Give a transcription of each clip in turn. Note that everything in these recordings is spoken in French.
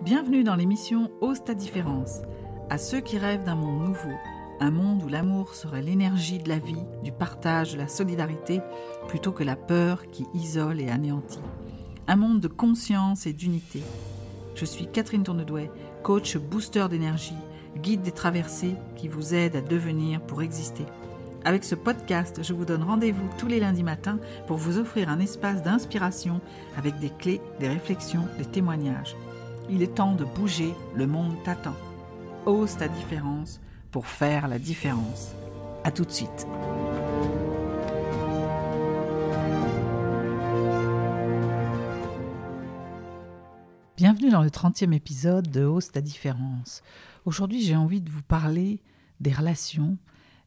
Bienvenue dans l'émission Ose ta différence. À ceux qui rêvent d'un monde nouveau, un monde où l'amour serait l'énergie de la vie, du partage, de la solidarité, plutôt que la peur qui isole et anéantit. Un monde de conscience et d'unité. Je suis Catherine Tournedouet, coach booster d'énergie, guide des traversées qui vous aide à devenir pour exister. Avec ce podcast, je vous donne rendez-vous tous les lundis matins pour vous offrir un espace d'inspiration avec des clés, des réflexions, des témoignages. Il est temps de bouger, le monde t'attend. Ose ta différence pour faire la différence. À tout de suite. Bienvenue dans le 30e épisode de Ose ta différence. Aujourd'hui, j'ai envie de vous parler des relations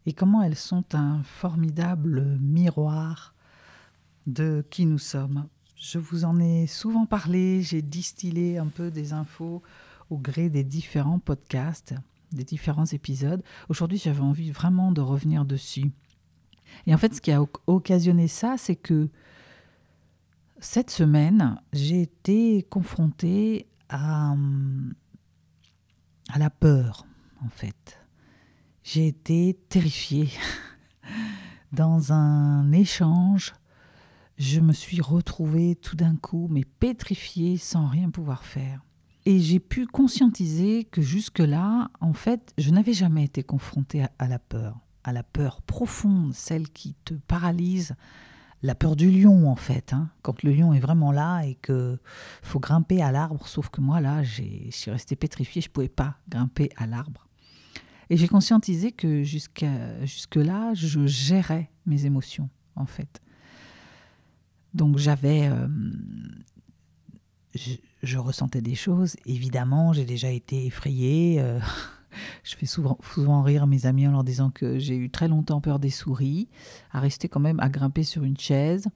et comment elles sont un formidable miroir de qui nous sommes. Je vous en ai souvent parlé, j'ai distillé un peu des infos au gré des différents podcasts, des différents épisodes. Aujourd'hui, j'avais envie vraiment de revenir dessus. Et en fait, ce qui a occasionné ça, c'est que cette semaine, j'ai été confrontée à la peur, en fait. J'ai été terrifiée. Dans un échange, je me suis retrouvée tout d'un coup, mais pétrifiée, sans rien pouvoir faire. Et j'ai pu conscientiser que jusque-là, en fait, je n'avais jamais été confrontée à la peur profonde, celle qui te paralyse, la peur du lion, en fait, quand le lion est vraiment là et qu'il faut grimper à l'arbre, sauf que moi, là, je suis restée pétrifiée, je ne pouvais pas grimper à l'arbre. Et j'ai conscientisé que jusque-là, je gérais mes émotions, en fait. Donc je ressentais des choses. Évidemment, j'ai déjà été effrayée. Je fais souvent rire mes amis en leur disant que j'ai eu très longtemps peur des souris, à rester quand même, à grimper sur une chaise,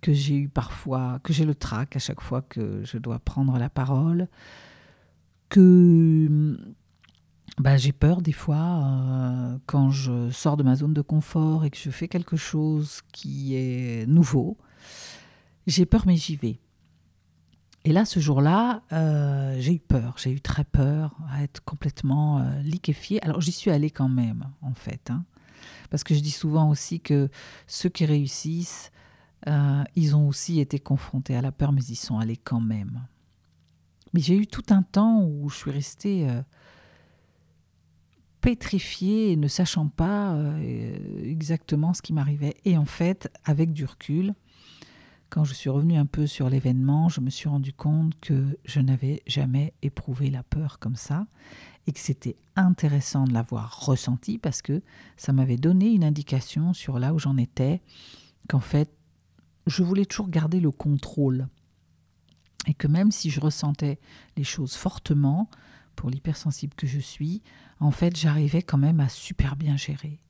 que j'ai le trac à chaque fois que je dois prendre la parole, que j'ai peur des fois quand je sors de ma zone de confort et que je fais quelque chose qui est nouveau. J'ai peur, mais j'y vais. Et là, ce jour-là, j'ai eu très peur à être complètement liquéfiée. Alors, j'y suis allée quand même, en fait. Parce que je dis souvent aussi que ceux qui réussissent, ils ont aussi été confrontés à la peur, mais ils sont allés quand même. Mais j'ai eu tout un temps où je suis restée pétrifiée et ne sachant pas exactement ce qui m'arrivait. Et en fait, avec du recul, quand je suis revenue un peu sur l'événement, je me suis rendu compte que je n'avais jamais éprouvé la peur comme ça et que c'était intéressant de l'avoir ressenti parce que ça m'avait donné une indication sur là où j'en étais, qu'en fait, je voulais toujours garder le contrôle et que même si je ressentais les choses fortement, pour l'hypersensible que je suis, en fait, j'arrivais quand même à super bien gérer.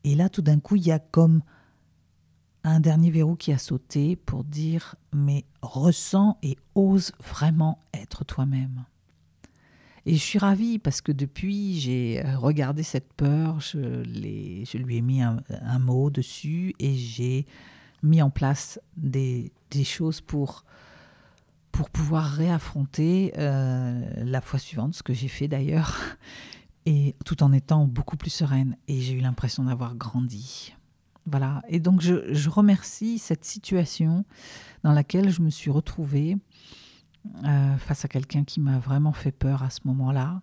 Et là, tout d'un coup, il y a comme un dernier verrou qui a sauté pour dire « mais ressens et ose vraiment être toi-même ». Et je suis ravie parce que depuis, j'ai regardé cette peur, je lui ai mis un mot dessus et j'ai mis en place des choses pour pouvoir réaffronter la fois suivante, ce que j'ai fait d'ailleurs, et tout en étant beaucoup plus sereine. Et j'ai eu l'impression d'avoir grandi. Voilà. Et donc, je remercie cette situation dans laquelle je me suis retrouvée face à quelqu'un qui m'a vraiment fait peur à ce moment-là.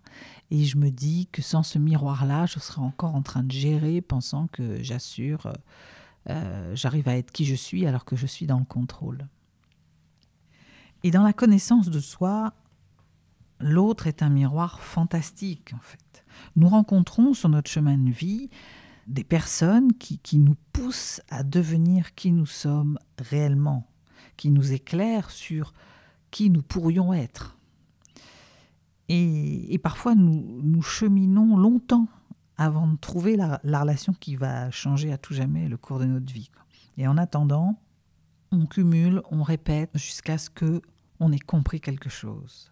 Et je me dis que sans ce miroir-là, je serais encore en train de gérer, pensant que j'arrive à être qui je suis alors que je suis dans le contrôle. Et dans la connaissance de soi, l'autre est un miroir fantastique, en fait. Nous rencontrons sur notre chemin de vie des personnes qui nous poussent à devenir qui nous sommes réellement, qui nous éclairent sur qui nous pourrions être. Et parfois, nous cheminons longtemps avant de trouver la relation qui va changer à tout jamais le cours de notre vie. Et en attendant, on cumule, on répète jusqu'à ce qu'on ait compris quelque chose.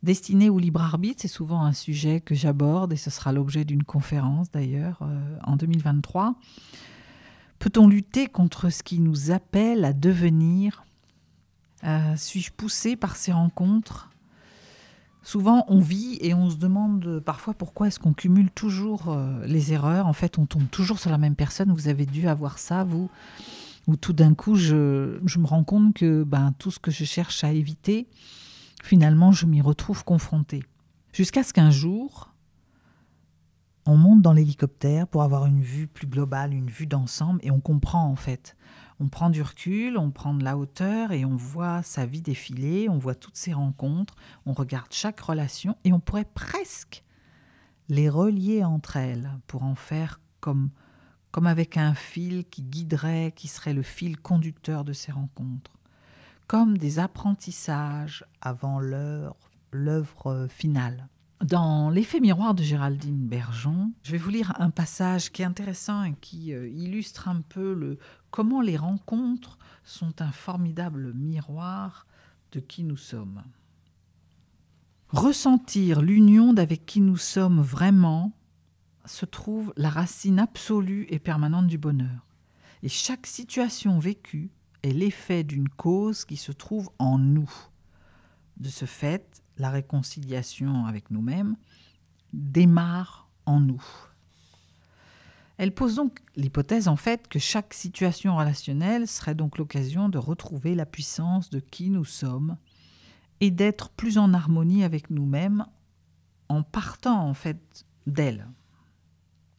Destinée au libre arbitre, c'est souvent un sujet que j'aborde et ce sera l'objet d'une conférence d'ailleurs en 2023. Peut-on lutter contre ce qui nous appelle à devenir Suis-je poussée par ces rencontres ? Souvent, on vit et on se demande parfois pourquoi est-ce qu'on cumule toujours les erreurs. En fait, on tombe toujours sur la même personne. Vous avez dû avoir ça, vous, où tout d'un coup, je me rends compte que tout ce que je cherche à éviter, finalement, je m'y retrouve confrontée. Jusqu'à ce qu'un jour, on monte dans l'hélicoptère pour avoir une vue plus globale, une vue d'ensemble, et on comprend en fait. On prend du recul, on prend de la hauteur et on voit sa vie défiler, on voit toutes ses rencontres, on regarde chaque relation et on pourrait presque les relier entre elles pour en faire comme avec un fil qui guiderait, qui serait le fil conducteur de ces rencontres, comme des apprentissages avant l'œuvre finale. Dans L'effet miroir de Géraldine Bergeon, je vais vous lire un passage qui est intéressant et qui illustre un peu comment les rencontres sont un formidable miroir de qui nous sommes. Ressentir l'union d'avec qui nous sommes vraiment se trouve la racine absolue et permanente du bonheur. Et chaque situation vécue est l'effet d'une cause qui se trouve en nous. De ce fait, la réconciliation avec nous-mêmes démarre en nous. Elle pose donc l'hypothèse en fait que chaque situation relationnelle serait donc l'occasion de retrouver la puissance de qui nous sommes et d'être plus en harmonie avec nous-mêmes en partant en fait d'elle.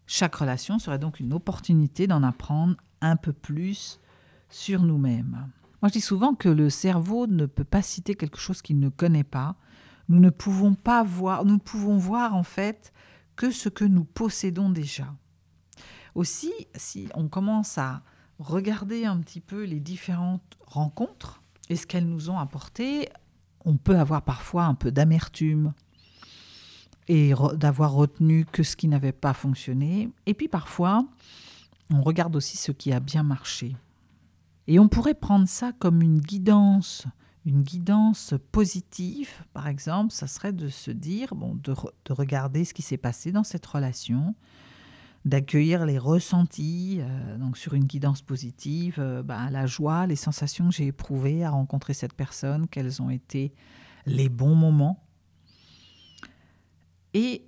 Chaque relation serait donc une opportunité d'en apprendre un peu plus sur nous-mêmes. Moi, je dis souvent que le cerveau ne peut pas citer quelque chose qu'il ne connaît pas. Nous ne pouvons voir en fait que ce que nous possédons déjà. Aussi, si on commence à regarder un petit peu les différentes rencontres et ce qu'elles nous ont apporté, on peut avoir parfois un peu d'amertume et d'avoir retenu que ce qui n'avait pas fonctionné. Et puis parfois, on regarde aussi ce qui a bien marché. Et on pourrait prendre ça comme une guidance positive, par exemple. Ça serait de se dire, de regarder ce qui s'est passé dans cette relation, d'accueillir les ressentis, donc sur une guidance positive, la joie, les sensations que j'ai éprouvées à rencontrer cette personne, quels ont été les bons moments. Et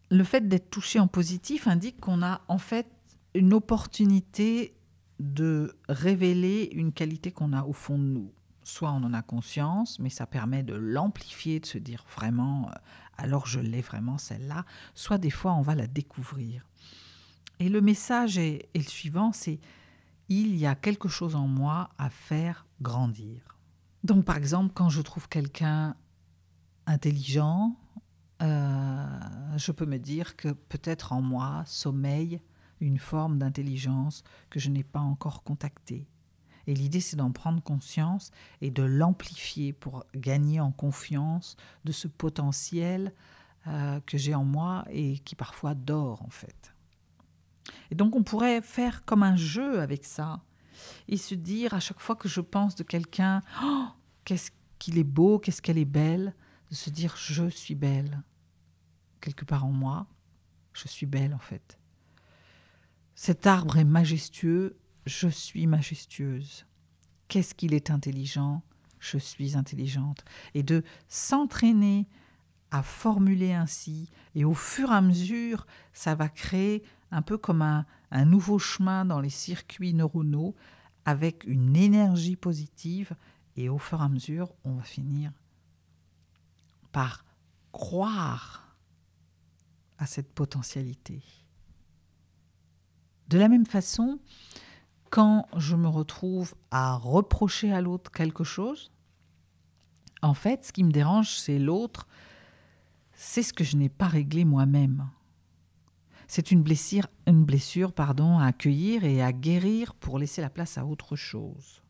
le fait d'être touché en positif indique qu'on a en fait une opportunité de révéler une qualité qu'on a au fond de nous. Soit on en a conscience, mais ça permet de l'amplifier, de se dire vraiment, alors je l'ai vraiment celle-là. Soit des fois on va la découvrir. Et le message est le suivant, c'est il y a quelque chose en moi à faire grandir. Donc par exemple, quand je trouve quelqu'un intelligent, je peux me dire que peut-être en moi sommeille une forme d'intelligence que je n'ai pas encore contactée. Et l'idée, c'est d'en prendre conscience et de l'amplifier pour gagner en confiance de ce potentiel que j'ai en moi et qui parfois dort en fait. Et donc on pourrait faire comme un jeu avec ça et se dire à chaque fois que je pense de quelqu'un, oh, qu'est-ce qu'il est beau, qu'est-ce qu'elle est belle, de se dire je suis belle. Quelque part en moi, je suis belle en fait. Cet arbre est majestueux, je suis majestueuse. Qu'est-ce qu'il est intelligent, je suis intelligente. Et de s'entraîner à formuler ainsi, et au fur et à mesure, ça va créer un peu comme un nouveau chemin dans les circuits neuronaux, avec une énergie positive, et au fur et à mesure, on va finir par croire à cette potentialité. De la même façon, quand je me retrouve à reprocher à l'autre quelque chose, en fait, ce qui me dérange, c'est l'autre, c'est ce que je n'ai pas réglé moi-même. C'est une blessure, à accueillir et à guérir pour laisser la place à autre chose.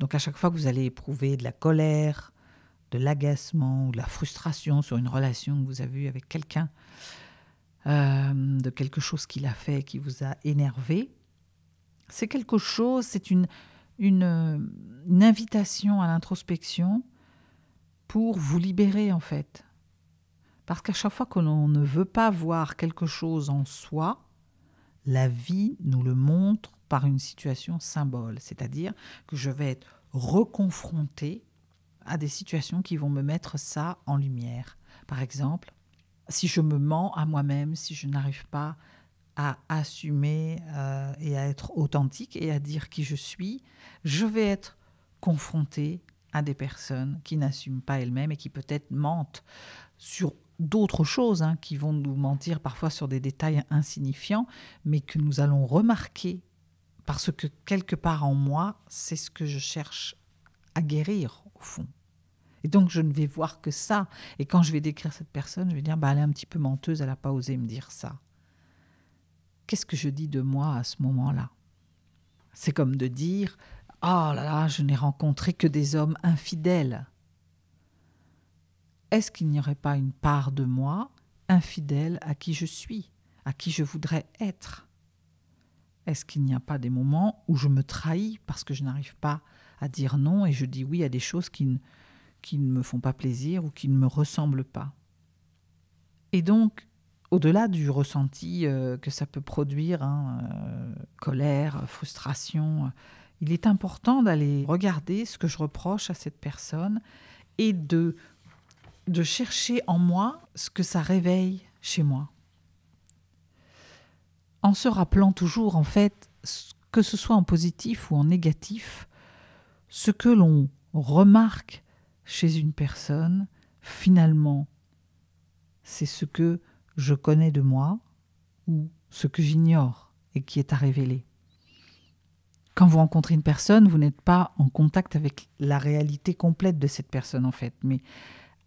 Donc à chaque fois que vous allez éprouver de la colère, de l'agacement ou de la frustration sur une relation que vous avez eue avec quelqu'un, de quelque chose qu'il a fait qui vous a énervé, c'est quelque chose, c'est une invitation à l'introspection pour vous libérer en fait. Parce qu'à chaque fois que l'on ne veut pas voir quelque chose en soi, la vie nous le montre par une situation symbole. C'est-à-dire que je vais être reconfronter à des situations qui vont me mettre ça en lumière. Par exemple, si je me mens à moi-même, si je n'arrive pas à assumer et à être authentique et à dire qui je vais être confrontée à des personnes qui n'assument pas elles-mêmes et qui peut-être mentent sur d'autres choses, qui vont nous mentir parfois sur des détails insignifiants, mais que nous allons remarquer parce que quelque part en moi, c'est ce que je cherche à guérir au fond. Et donc je ne vais voir que ça. Et quand je vais décrire cette personne, je vais dire elle est un petit peu menteuse, elle n'a pas osé me dire ça. Qu'est-ce que je dis de moi à ce moment-là ? C'est comme de dire « Oh là là, je n'ai rencontré que des hommes infidèles ». Est-ce qu'il n'y aurait pas une part de moi infidèle à qui je suis, à qui je voudrais être ? Est-ce qu'il n'y a pas des moments où je me trahis parce que je n'arrive pas à dire non et je dis oui à des choses qui ne me font pas plaisir ou qui ne me ressemblent pas ? Et donc, au-delà du ressenti que ça peut produire, colère, frustration, il est important d'aller regarder ce que je reproche à cette personne et de chercher en moi ce que ça réveille chez moi. En se rappelant toujours, en fait, que ce soit en positif ou en négatif, ce que l'on remarque chez une personne, finalement, c'est ce que je connais de moi ou ce que j'ignore et qui est à révéler. Quand vous rencontrez une personne, vous n'êtes pas en contact avec la réalité complète de cette personne, en fait, mais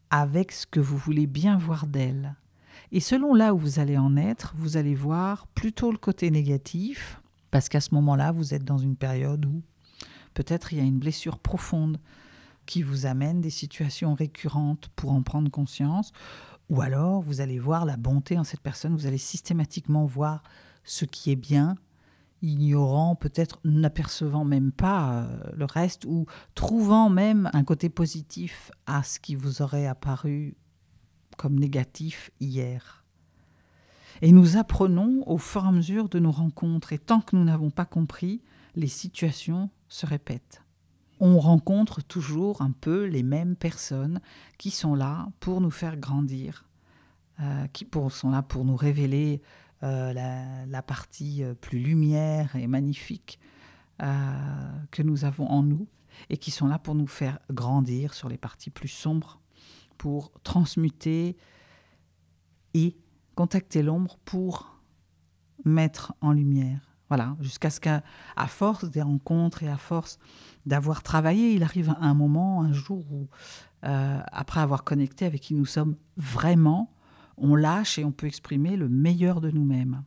avec ce que vous voulez bien voir d'elle. Et selon là où vous allez en être, vous allez voir plutôt le côté négatif, parce qu'à ce moment-là, vous êtes dans une période où peut-être il y a une blessure profonde qui vous amène des situations récurrentes pour en prendre conscience, ou alors vous allez voir la bonté en cette personne, vous allez systématiquement voir ce qui est bien, ignorant, peut-être n'apercevant même pas le reste, ou trouvant même un côté positif à ce qui vous aurait apparu comme négatif hier. Et nous apprenons au fur et à mesure de nos rencontres, et tant que nous n'avons pas compris, les situations se répètent. On rencontre toujours un peu les mêmes personnes qui sont là pour nous faire grandir, qui sont là pour nous révéler la partie plus lumière et magnifique que nous avons en nous, et qui sont là pour nous faire grandir sur les parties plus sombres, pour transmuter et contacter l'ombre pour mettre en lumière. Voilà, jusqu'à ce qu'à force des rencontres et à force d'avoir travaillé, il arrive un moment, un jour où, après avoir connecté avec qui nous sommes vraiment, on lâche et on peut exprimer le meilleur de nous-mêmes.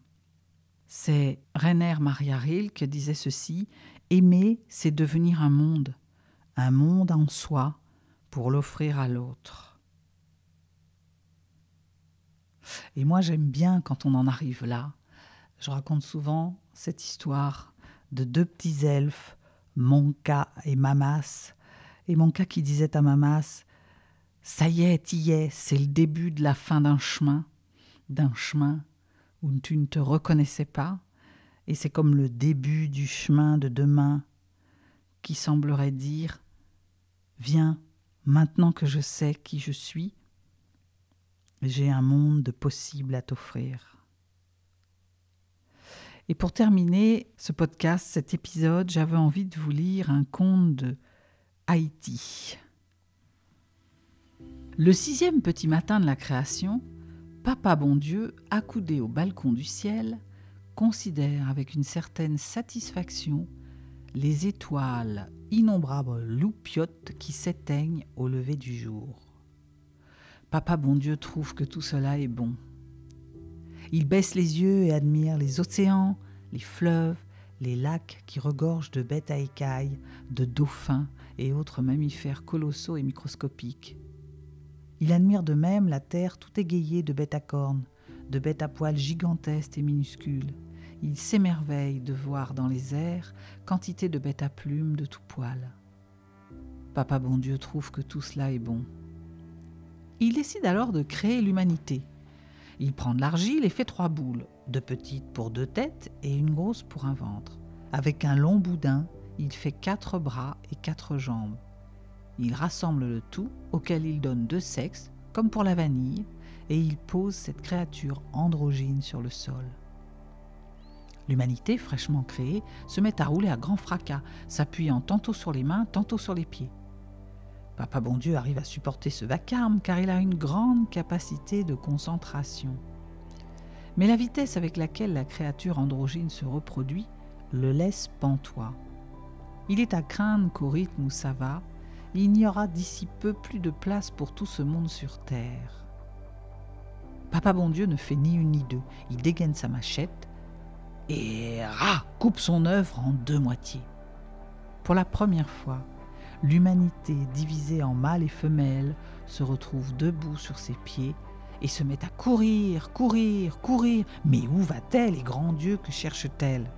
C'est Rainer Maria Rilke qui disait ceci: « Aimer, c'est devenir un monde en soi pour l'offrir à l'autre. » Et moi, j'aime bien quand on en arrive là. Je raconte souvent cette histoire de deux petits elfes, Monka et Mamas. Et Monka qui disait à Mamas: « Ça y est, t'y es, c'est le début de la fin d'un chemin où tu ne te reconnaissais pas. Et c'est comme le début du chemin de demain qui semblerait dire: viens, maintenant que je sais qui je suis, j'ai un monde de possibles à t'offrir. » Et pour terminer ce podcast, cet épisode, j'avais envie de vous lire un conte de Haïti. Le 6e petit matin de la création, Papa bon Dieu, accoudé au balcon du ciel, considère avec une certaine satisfaction les étoiles innombrables loupiotes qui s'éteignent au lever du jour. Papa bon Dieu trouve que tout cela est bon. Il baisse les yeux et admire les océans, les fleuves, les lacs qui regorgent de bêtes à écailles, de dauphins et autres mammifères colossaux et microscopiques. Il admire de même la terre tout égayée de bêtes à cornes, de bêtes à poils gigantesques et minuscules. Il s'émerveille de voir dans les airs quantité de bêtes à plumes de tout poil. Papa bon Dieu trouve que tout cela est bon. Il décide alors de créer l'humanité. Il prend de l'argile et fait 3 boules, 2 petites pour 2 têtes et une grosse pour un ventre. Avec un long boudin, il fait 4 bras et 4 jambes. Il rassemble le tout, auquel il donne 2 sexes, comme pour la vanille, et il pose cette créature androgyne sur le sol. L'humanité, fraîchement créée, se met à rouler à grand fracas, s'appuyant tantôt sur les mains, tantôt sur les pieds. Papa Bon Dieu arrive à supporter ce vacarme car il a une grande capacité de concentration. Mais la vitesse avec laquelle la créature androgyne se reproduit le laisse pantois. Il est à craindre qu'au rythme où ça va, il n'y aura d'ici peu plus de place pour tout ce monde sur Terre. Papa Bon Dieu ne fait ni une ni deux. Il dégaine sa machette et coupe son œuvre en 2 moitiés. Pour la première fois, l'humanité divisée en mâles et femelles se retrouve debout sur ses pieds et se met à courir, courir, courir. Mais où va-t-elle et grand Dieu, que cherche-t-elle ?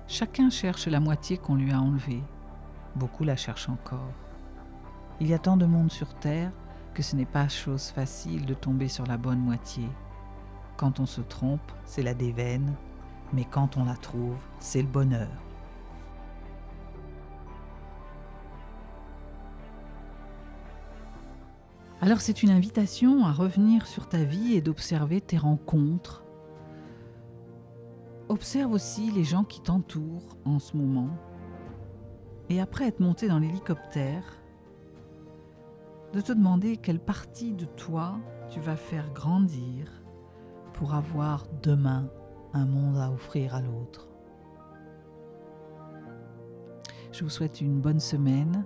Chacun cherche la moitié qu'on lui a enlevée. Beaucoup la cherchent encore. Il y a tant de monde sur Terre que ce n'est pas chose facile de tomber sur la bonne moitié. Quand on se trompe, c'est la déveine, mais quand on la trouve, c'est le bonheur. Alors c'est une invitation à revenir sur ta vie et d'observer tes rencontres. Observe aussi les gens qui t'entourent en ce moment. Et après être monté dans l'hélicoptère, de te demander quelle partie de toi tu vas faire grandir pour avoir demain un monde à offrir à l'autre. Je vous souhaite une bonne semaine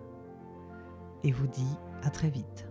et vous dis à très vite.